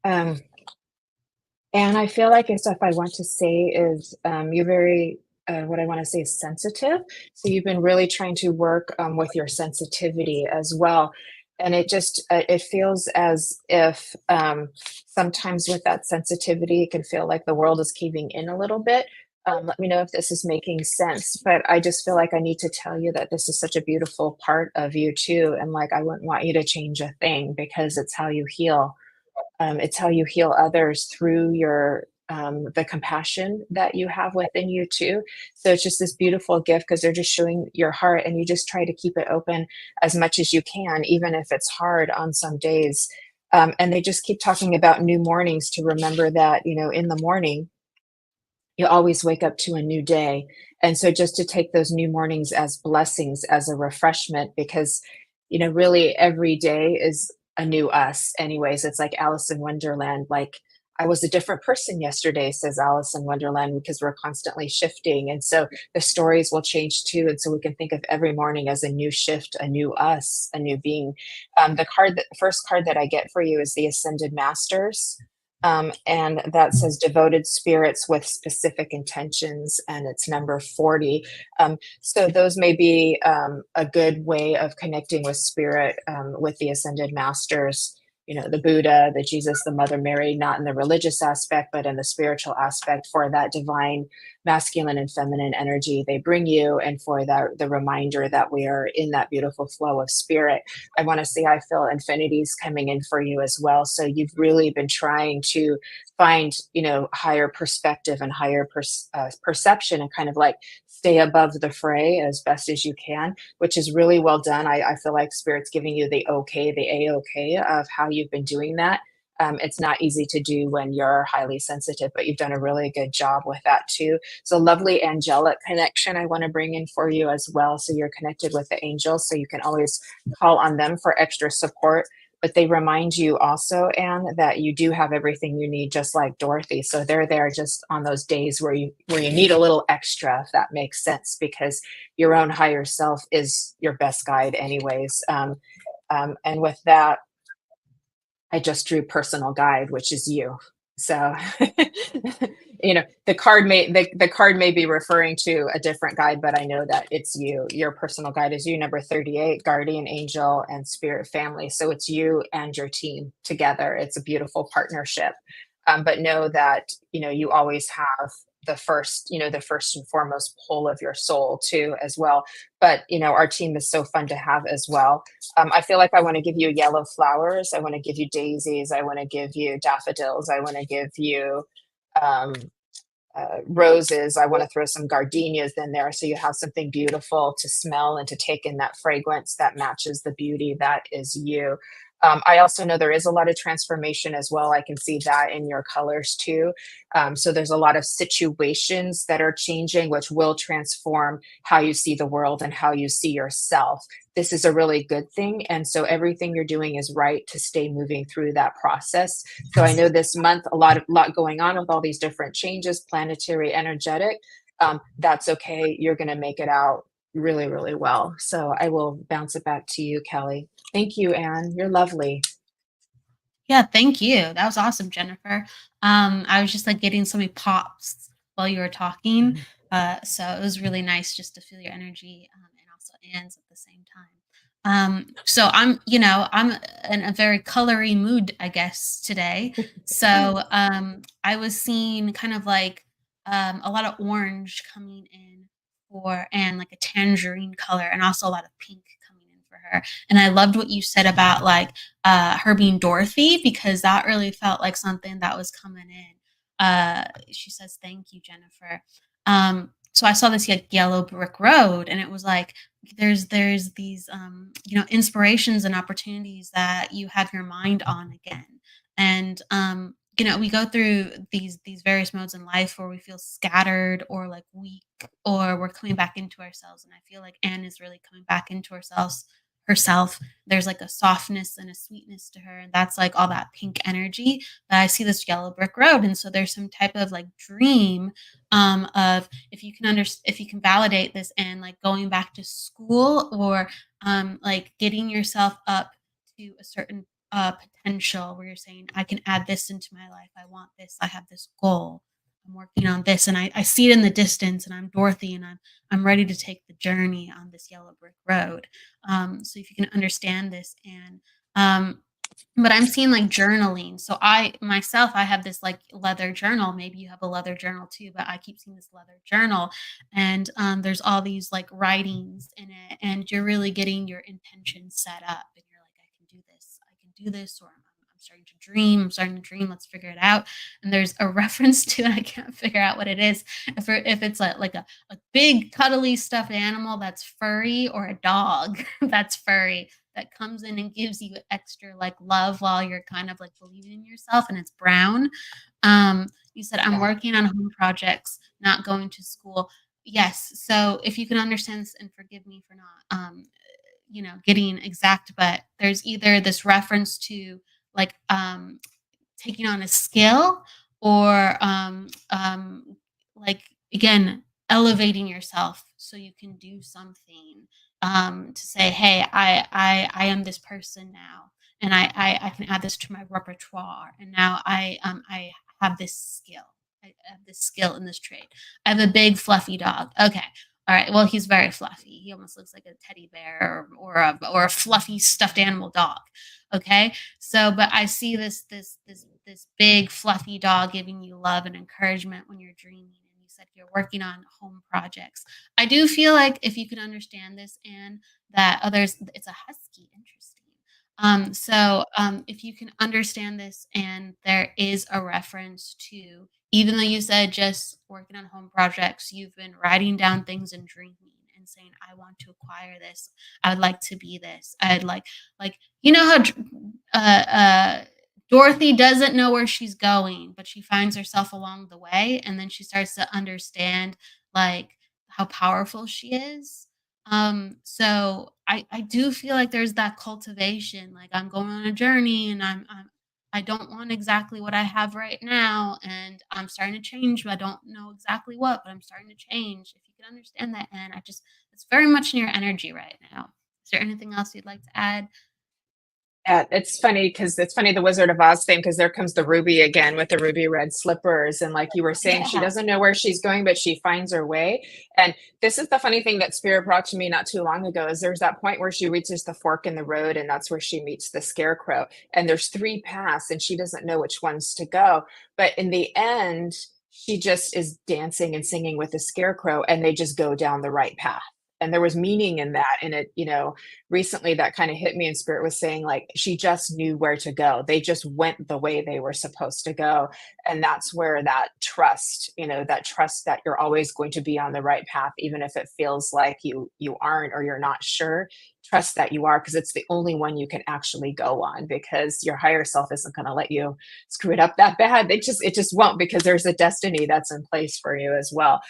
And I feel like stuff I want to say is you're very, what I want to say is sensitive. So you've been really trying to work with your sensitivity as well. And it just, it feels as if sometimes with that sensitivity, it can feel like the world is caving in a little bit. Let me know if this is making sense, but I just feel like I need to tell you that this is such a beautiful part of you too. And like, I wouldn't want you to change a thing because it's how you heal. It's how you heal others through your the compassion that you have within you too. So it's just this beautiful gift because they're just showing your heart, and you just try to keep it open as much as you can, even if it's hard on some days. And they just keep talking about new mornings to remember that, in the morning, you always wake up to a new day. And so just to take those new mornings as blessings, as a refreshment, because, really every day is a new us anyways. It's like Alice in Wonderland. Like I was a different person yesterday, says Alice in Wonderland, because we're constantly shifting. And so the stories will change too. And so we can think of every morning as a new shift, a new us, a new being. The first card that I get for you is the Ascended Masters. And that says devoted spirits with specific intentions, and it's number 40. So those may be a good way of connecting with spirit, with the Ascended Masters. The Buddha, the Jesus, the Mother Mary, not in the religious aspect, but in the spiritual aspect, for that divine masculine and feminine energy they bring you, and for the reminder that we are in that beautiful flow of spirit. I want to say I feel infinities coming in for you as well. So you've really been trying to find, higher perspective and higher perception, and kind of like stay above the fray as best as you can, which is really well done. I feel like Spirit's giving you the okay, the A-OK of how you've been doing that. It's not easy to do when you're highly sensitive, but you've done a really good job with that too. So lovely angelic connection I want to bring in for you as well. So you're connected with the angels, so you can always call on them for extra support. But they remind you also, Anne, that you do have everything you need, just like Dorothy. So they're there just on those days where you need a little extra, if that makes sense, because your own higher self is your best guide anyways. And with that, I just drew personal guide, which is you. So, the card may be referring to a different guide, but I know that it's you. Your personal guide is you, number 38, guardian angel and spirit family. So it's you and your team together. It's a beautiful partnership. But know that, you always have the first and foremost pull of your soul too, as well. But, our team is so fun to have as well. I feel like I want to give you yellow flowers. I want to give you daisies. I want to give you daffodils. I want to give you roses. I want to throw some gardenias in there, so you have something beautiful to smell and to take in that fragrance that matches the beauty that is you. I also know there is a lot of transformation as well. I can see that in your colors too. So there's a lot of situations that are changing, which will transform how you see the world and how you see yourself. This is a really good thing. And so everything you're doing is right to stay moving through that process. So I know this month, a lot going on with all these different changes, planetary, energetic. That's okay. You're going to make it out really, really well. So I will bounce it back to you, Kelly. Thank you, Anne. You're lovely. Yeah, thank you. That was awesome, Jennifer. I was just like getting so many pops while you were talking. So it was really nice just to feel your energy, and also Anne's at the same time. So I'm in a very colory mood, I guess, today. So I was seeing kind of like a lot of orange coming in and like a tangerine color, and also a lot of pink coming in for her. And I loved what you said about like her being Dorothy, because that really felt like something that was coming in. She says, "Thank you, Jennifer." So I saw this like yellow brick road, and it was like there's these inspirations and opportunities that you have your mind on again, and we go through these various modes in life where we feel scattered or like weak, or we're coming back into ourselves. And I feel like Anne is really coming back into herself. There's like a softness and a sweetness to her, and that's like all that pink energy. But I see this yellow brick road, and so there's some type of like dream of if you can validate this, and like going back to school, or like getting yourself up to a certain potential where you're saying, I can add this into my life. I want this. I have this goal. I'm working on this, and I see it in the distance, and I'm Dorothy, and I'm ready to take the journey on this yellow brick road. So if you can understand this, and but I'm seeing like journaling. So I have this like leather journal. Maybe you have a leather journal too, but I keep seeing this leather journal, and there's all these like writings in it, and you're really getting your intention set up, and you're like, I can do this. I can do this, or I'm starting to dream. I'm starting to dream. Let's figure it out. And there's a reference to it. I can't figure out what it is. If it's like a big cuddly stuffed animal that's furry, or a dog that's furry, that comes in and gives you extra like love while you're kind of like believing in yourself, and it's brown. You said, I'm working on home projects, not going to school. Yes. So if you can understand this, and forgive me for not, getting exact, but there's either this reference to like, taking on a skill, or like, again, elevating yourself so you can do something, to say, hey, I am this person now, and I can add this to my repertoire, and now I have this skill. I have this skill in this trade. I have a big fluffy dog. Okay. All right. Well, he's very fluffy. He almost looks like a teddy bear, or a fluffy stuffed animal dog. Okay. So, but I see this big fluffy dog giving you love and encouragement when you're dreaming. And you said you're working on home projects. I do feel like if you can understand this, and that others, it's a husky. Interesting. If you can understand this, and there is a reference to, even though you said just working on home projects, you've been writing down things and dreaming and saying, I want to acquire this. I would like to be this. I'd like, you know how Dorothy doesn't know where she's going, but she finds herself along the way, and then she starts to understand, like, how powerful she is. So I do feel like there's that cultivation, like, I'm going on a journey, and I don't want exactly what I have right now, and I'm starting to change, but I don't know exactly what, but I'm starting to change. If you can understand that, and it's very much in your energy right now. Is there anything else you'd like to add? Yeah, it's funny because it's funny the Wizard of Oz thing, because there comes the Ruby again with the ruby red slippers. And like you were saying, she Yeah. doesn't know where she's going, but she finds her way. And this is the funny thing that Spirit brought to me not too long ago, is there's that point where she reaches the fork in the road, and that's where she meets the scarecrow. And there's three paths, and she doesn't know which ones to go. But in the end, she just is dancing and singing with the scarecrow, and they just go down the right path. And there was meaning in that. And it, recently that kind of hit me, and Spirit was saying, like, she just knew where to go. They just went the way they were supposed to go. And that's where that trust, that trust that you're always going to be on the right path, even if it feels like you aren't, or you're not sure. Trust that you are, because it's the only one you can actually go on, because your higher self isn't going to let you screw it up that bad. It just won't, because there's a destiny that's in place for you as well.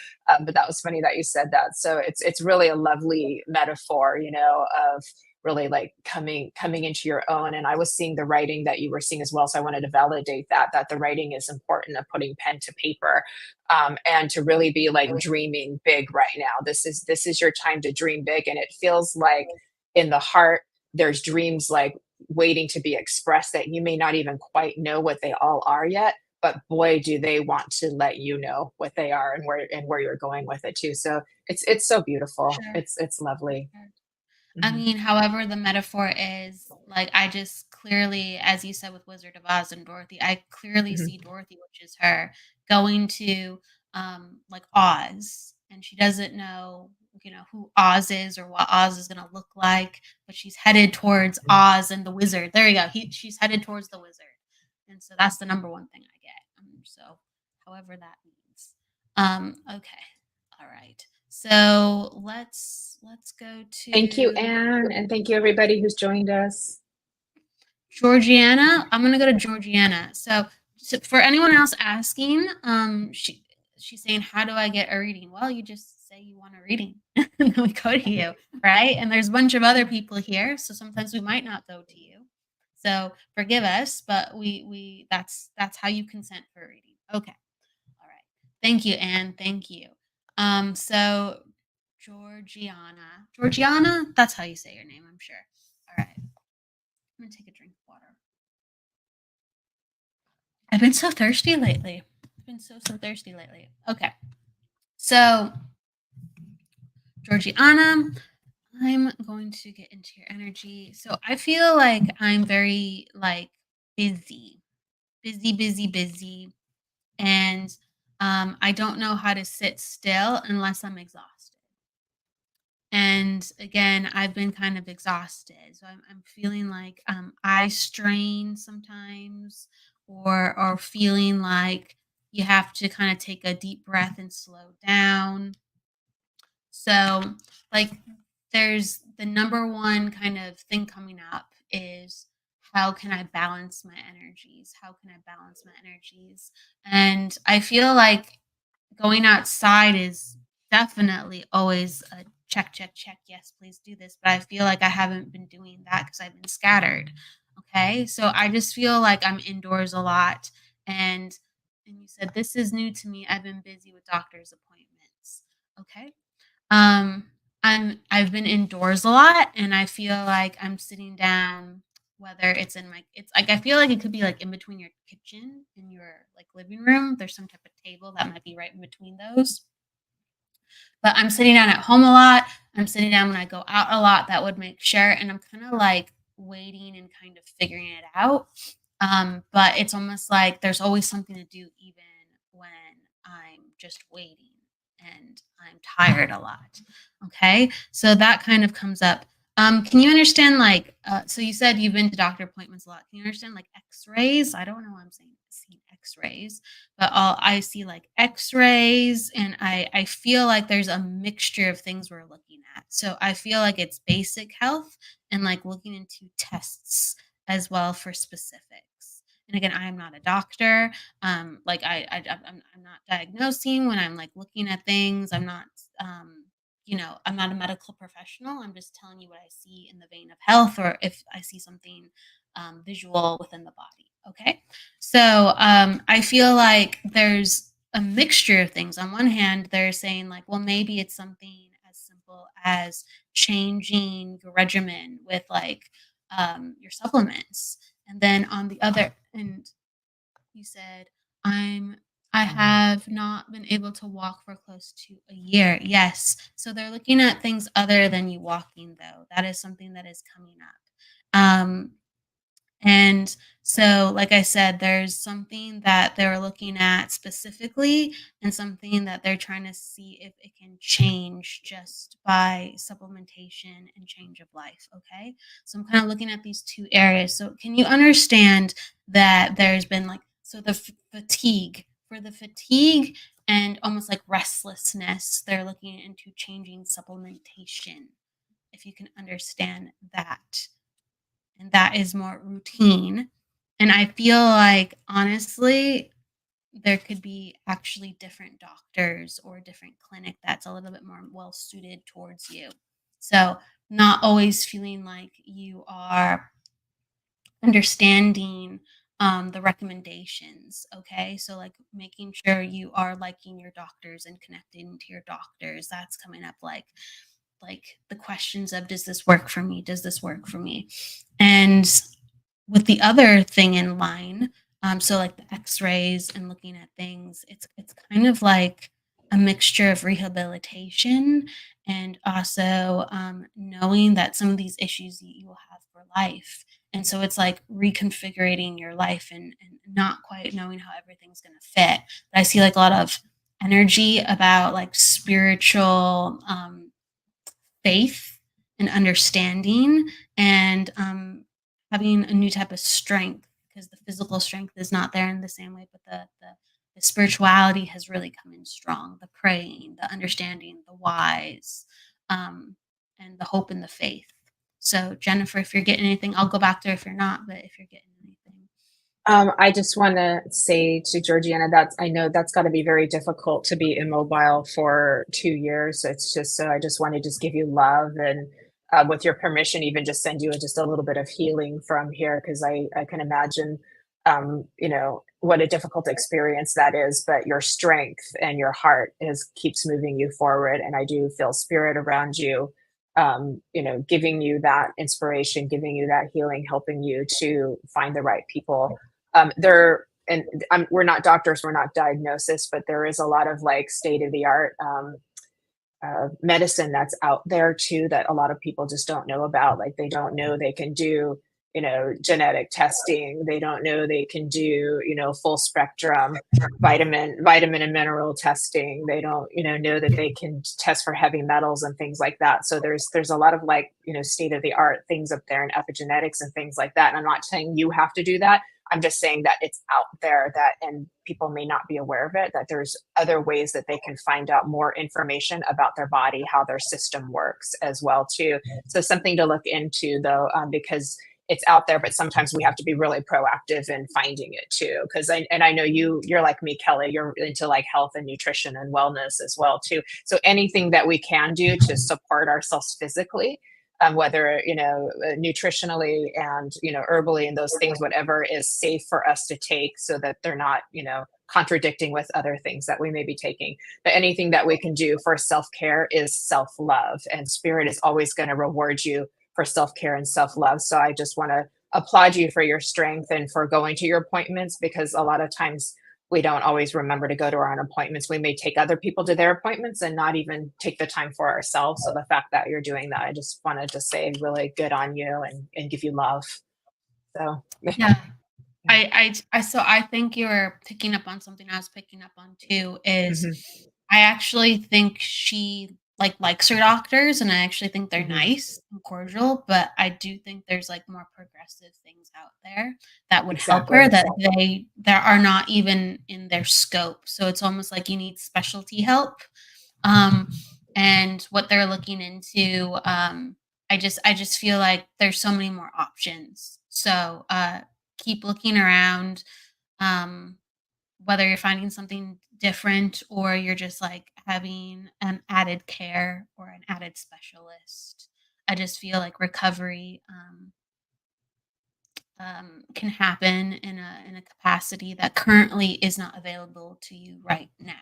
But that was funny that you said that. So it's really a lovely metaphor, of really like coming into your own. And I was seeing the writing that you were seeing as well, so I wanted to validate that the writing is important, of putting pen to paper, and to really be like dreaming big right now. This is your time to dream big, and it feels like in the heart there's dreams like waiting to be expressed, that you may not even quite know what they all are yet, but boy, do they want to let you know what they are, and where you're going with it too. So it's so beautiful. Sure. It's lovely. Sure. I Mhm. mean, however the metaphor is, like, I just clearly, as you said with Wizard of Oz and Dorothy, I clearly Mhm. see Dorothy, which is her, going to, like, Oz, and she doesn't know, who Oz is or what Oz is gonna look like, but she's headed towards Oz and the wizard. There you go. She's headed towards the wizard, and so that's the number one thing I get. So, however that means. Okay. All right. So let's go Thank you, to Anne, and thank you everybody who's joined us. Georgiana. I'm gonna go to Georgiana. So for anyone else asking, she's saying, how do I get a reading? Well, you just say you want a reading, and then we go to you, right? And there's a bunch of other people here, so sometimes we might not go to you. So forgive us, but we that's how you consent for a reading. Okay. All right. Thank you, Anne. Thank you. So Georgiana, that's how you say your name, I'm sure. All right. I'm gonna take a drink of water. I've been so thirsty lately. I've been so thirsty lately. Okay. So Georgiana, I'm going to get into your energy. So I feel like I'm very, like, busy, busy, and I don't know how to sit still unless I'm exhausted. And again, I've been kind of exhausted. So I'm feeling like eye strain sometimes, or feeling like you have to kind of take a deep breath and slow down. So, like, there's the number one kind of thing coming up is, how can I balance my energies? How can I balance my energies? And I feel like going outside is definitely always a check, check, check. Yes, please do this. But I feel like I haven't been doing that because I've been scattered. Okay. So I just feel like I'm indoors a lot. And you said, this is new to me. I've been busy with doctor's appointments. Okay. Um, I've been indoors a lot, and I feel like I'm sitting down, whether it's like, I feel like it could be like in between your kitchen and your like living room. There's some type of table that might be right in between those. But I'm sitting down at home a lot. I'm sitting down when I go out a lot. That would make sure. And I'm kind of like waiting and kind of figuring it out. But it's almost like there's always something to do, even when I'm just waiting and I'm tired a lot. Okay. So that kind of comes up. Can you understand, like, so you said you've been to doctor appointments a lot. Can you understand, like, x-rays? I don't know why I'm saying seeing x-rays, but I see like x-rays, and I feel like there's a mixture of things we're looking at. So I feel like it's basic health and like looking into tests as well for specifics. And again, I am not a doctor. Like I'm not diagnosing when I'm like looking at things. I'm not, I'm not a medical professional. I'm just telling you what I see in the vein of health, or if I see something visual within the body. Okay. So I feel like there's a mixture of things. On one hand, they're saying like, well, maybe it's something as simple as changing your regimen with like your supplements. And then on the other end, you said, I have not been able to walk for close to a year. Yes. So they're looking at things other than you walking, though. That is something that is coming up. And so, like I said, there's something that they're looking at specifically, and something that they're trying to see if it can change just by supplementation and change of life. Okay. So I'm kind of looking at these two areas. So can you understand that there's been like, so the fatigue and almost like restlessness, they're looking into changing supplementation, if you can understand that. And that is more routine. And I feel like, honestly, there could be actually different doctors or different clinic that's a little bit more well suited towards you. So not always feeling like you are understanding the recommendations. Okay. So like making sure you are liking your doctors and connecting to your doctors. That's coming up, like the questions of, does this work for me? Does this work for me? And with the other thing in line, so like the x-rays and looking at things, it's kind of like a mixture of rehabilitation and also knowing that some of these issues you will have for life. And so it's like reconfiguring your life, and not quite knowing how everything's going to fit. But I see like a lot of energy about like spiritual faith and understanding, and having a new type of strength, because the physical strength is not there in the same way, but the spirituality has really come in strong. The praying, the understanding, the whys, and the hope and the faith. So Jennifer, if you're getting anything, I'll go back there if you're not, but if you're getting anything. I just want to say to Georgiana that I know that's got to be very difficult to be immobile for 2 years. It's just, so I just want to just give you love, and with your permission, even just send you just a little bit of healing from here, because I can imagine, what a difficult experience that is. But your strength and your heart keeps moving you forward, and I do feel spirit around you. Giving you that inspiration, giving you that healing, helping you to find the right people. We're not doctors, we're not diagnosis, but there is a lot of like state of the art medicine that's out there too, that a lot of people just don't know about. Like they don't know they can do, genetic testing. They don't know they can do, full spectrum vitamin and mineral testing. They don't, know that they can test for heavy metals and things like that. So there's a lot of like, state of the art things up there in epigenetics and things like that. And I'm not saying you have to do that. I'm just saying that it's out there, and people may not be aware of it, that there's other ways that they can find out more information about their body, how their system works as well too. So something to look into though, because it's out there, but sometimes we have to be really proactive in finding it too. Because I know you're like me, Kelly, you're into like health and nutrition and wellness as well too. So anything that we can do to support ourselves physically, whether, nutritionally and, herbally and those things, whatever is safe for us to take so that they're not, contradicting with other things that we may be taking. But anything that we can do for self-care is self-love, and spirit is always going to reward you for self-care and self-love. So I just want to applaud you for your strength and for going to your appointments, because a lot of times we don't always remember to go to our own appointments. We may take other people to their appointments and not even take the time for ourselves. So the fact that you're doing that, I just wanted to say really good on you, and give you love. So Yeah. I think you're picking up on something I was picking up on too, is Mhm, I actually think she likes her doctors, and I actually think they're mhm. nice and cordial, but I do think there's more progressive things out there that would help her Exactly. that there are not even in their scope. So it's almost like you need specialty help. Um and what they're looking into, I just feel like there's so many more options. So keep looking around, um, whether you're finding something different or you're just having an added care or an added specialist. I just feel like recovery can happen in a capacity that currently is not available to you right now.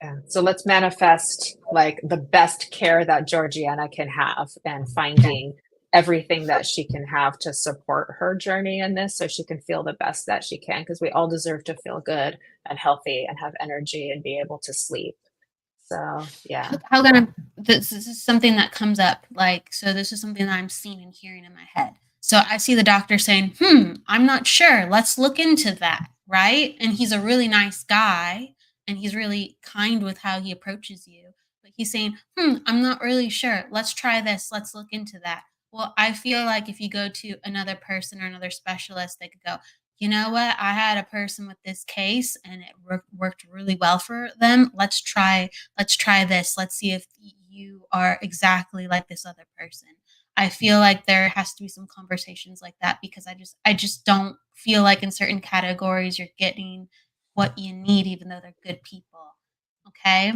Yeah. So let's manifest like the best care that Georgiana can have, and Yeah. finding everything that she can have to support her journey in this so she can feel the best that she can, because we all deserve to feel good and healthy and have energy and be able to sleep. So, yeah. How gonna this is something that comes up, so this is something that I'm seeing and hearing in my head. So I see the doctor saying, I'm not sure. Let's look into that, right? And he's a really nice guy, and he's really kind with how he approaches you. But he's saying, I'm not really sure. Let's try this. Let's look into that. Well, I feel like if you go to another person or another specialist, they could go, you know what? I had a person with this case and it worked really well for them. Let's try this. Let's see if you are exactly like this other person. I feel like there has to be some conversations like that, because I just don't feel like in certain categories you're getting what you need, even though they're good people. Okay.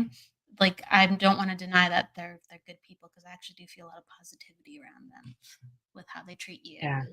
I don't want to deny that they're good people, because I actually do feel a lot of positivity around them with how they treat you. Yeah.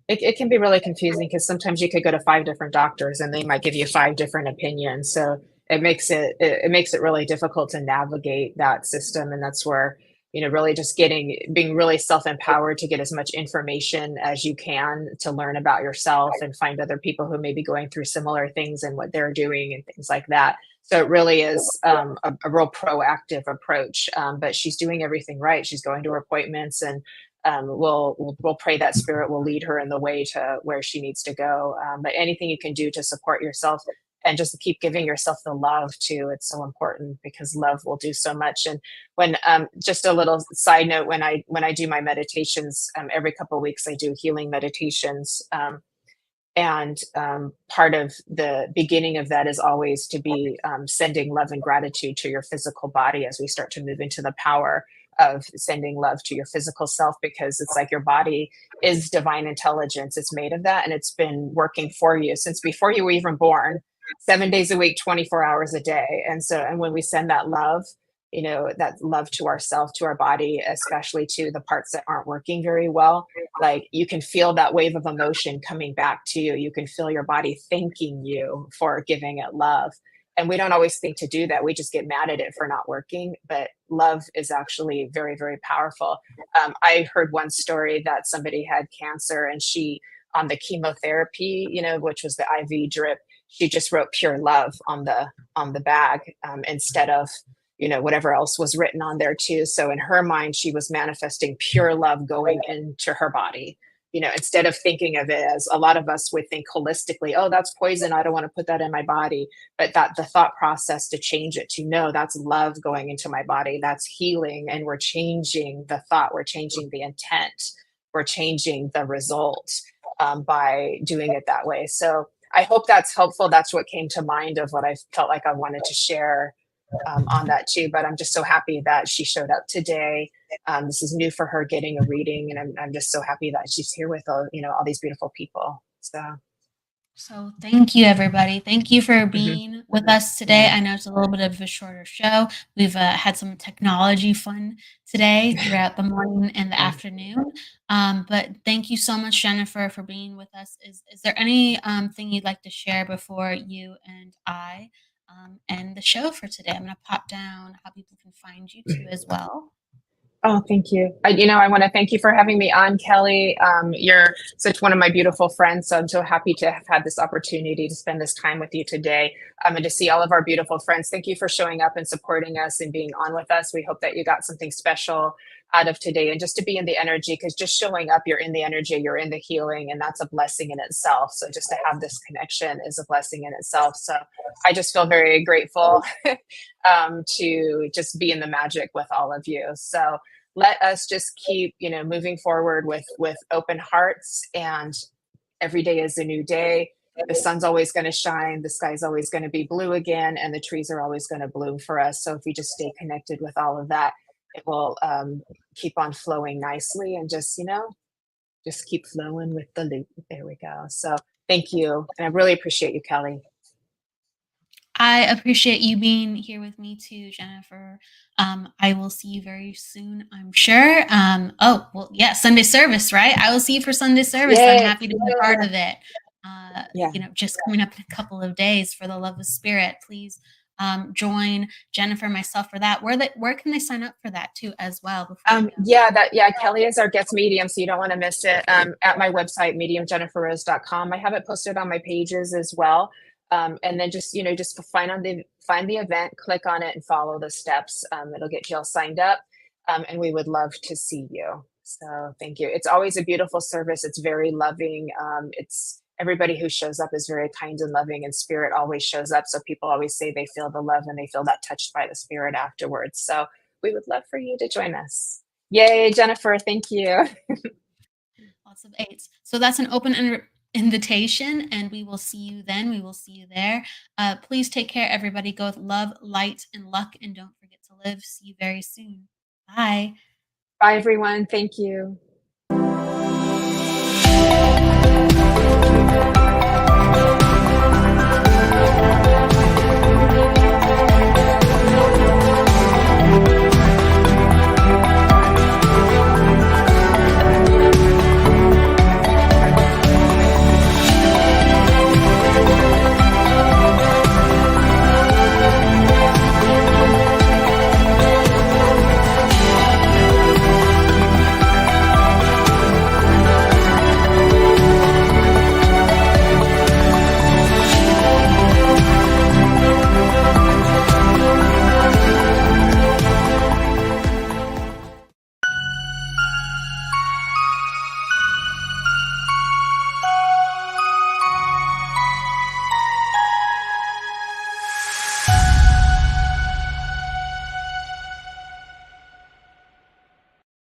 It can be really confusing because sometimes you could go to 5 different doctors and they might give you 5 different opinions. So it makes it really difficult to navigate that system. And that's where, really just being really self-empowered to get as much information as you can to learn about yourself and find other people who may be going through similar things and what they're doing and things like that. So it really is a real proactive approach. But she's doing everything right. She's going to her appointments, and we'll pray that spirit will lead her in the way to where she needs to go. But anything you can do to support yourself and just keep giving yourself the love too, it's so important, because love will do so much. And when just a little side note, when I do my meditations, every couple of weeks I do healing meditations. And part of the beginning of that is always to be sending love and gratitude to your physical body as we start to move into the power of sending love to your physical self, because it's like your body is divine intelligence. It's made of that, and it's been working for you since before you were even born, 7 days a week, 24 hours a day. And when we send that love, that love to ourself, to our body, especially to the parts that aren't working very well, like you can feel that wave of emotion coming back to you. You can feel your body thanking you for giving it love. And we don't always think to do that. We just get mad at it for not working. But love is actually very, very powerful. I heard one story that somebody had cancer, and she, on the chemotherapy, which was the IV drip, she just wrote pure love on the bag, instead of whatever else was written on there too. So in her mind, she was manifesting pure love going into her body, instead of thinking of it as a lot of us would think holistically, oh, that's poison, I don't want to put that in my body. But that the thought process to change it to, no, that's love going into my body, that's healing. And we're changing the thought, we're changing the intent, we're changing the result, by doing it that way. So I hope that's helpful. That's what came to mind of what I felt like I wanted to share on that too. But I'm just so happy that she showed up today. This is new for her, getting a reading, and I'm just so happy that she's here with all these beautiful people. So So thank you, everybody. Thank you for Mhm. being with us today. Yeah. I know it's a little bit of a shorter show. We've had some technology fun today throughout the morning and the Yeah. afternoon. But thank you so much, Jennifer, for being with us. Is there any thing you'd like to share before you and I end the show for today? I'm going to pop down how people can find you too as well. Oh, thank you. I want to thank you for having me on, Kelly. You're such one of my beautiful friends. So I'm so happy to have had this opportunity to spend this time with you today, and to see all of our beautiful friends. Thank you for showing up and supporting us and being on with us. We hope that you got something special out of today, and just to be in the energy, because just showing up, you're in the energy, you're in the healing, and that's a blessing in itself. So just to have this connection is a blessing in itself. So I just feel very grateful to just be in the magic with all of you. So let us just keep moving forward with open hearts, and every day is a new day. The sun's always going to shine, the sky's always going to be blue again, and the trees are always going to bloom for us. So if we just stay connected with all of that, it will keep on flowing nicely, and just keep flowing with the loop. There we go. So thank you, and I really appreciate you, Kelly. I appreciate you being here with me too, Jennifer. I will see you very soon, I'm sure. Oh, well, yeah, Sunday service, right? I will see you for Sunday service. I'm Yay. happy to be a part of it. Yeah. Just coming up in a couple of days for the Love of Spirit. Please join Jennifer and myself for that. Where can they sign up for that too as well? Before we go? Kelly is our guest medium, so you don't want to miss it. At my website, mediumjenniferrose.com. I have it posted on my pages as well. And then just find the event, click on it, and follow the steps. It'll get you all signed up, and we would love to see you. So thank you. It's always a beautiful service. It's very loving. It's everybody who shows up is very kind and loving, and spirit always shows up. So people always say they feel the love and they feel that touched by the spirit afterwards. So we would love for you to join us. Yay, Jennifer. Thank you. Lots of eights. So that's an open invitation, and we will see you then. We will see you there. Please take care, everybody. Go with love, light, and luck, and don't forget to live. See you very soon. Bye. Bye, everyone. Thank you.